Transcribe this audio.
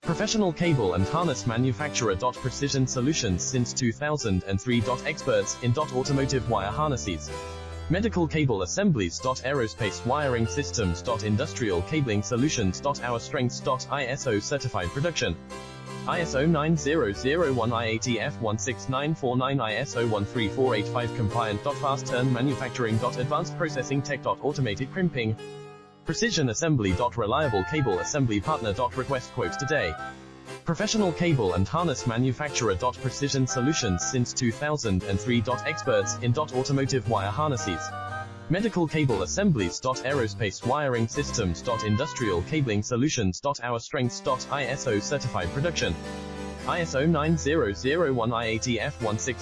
Professional cable and harness manufacturer. Precision solutions since 2003. Experts in automotive wire harnesses, medical cable assemblies. Aerospace wiring systems. Industrial cabling solutions. Our strengths. ISO certified production. ISO 9001 IATF 16949 ISO 13485 compliant. Fast turn manufacturing. Advanced processing tech. Automated crimping. Precision assembly. Reliable cable assembly partner. Request quotes today. Professional cable and harness manufacturer. Precision solutions since 2003. Experts in automotive wire harnesses, medical cable assemblies. Aerospace wiring systems. Industrial cabling solutions. Our strengths. ISO certified production. ISO 9001 IATF 16949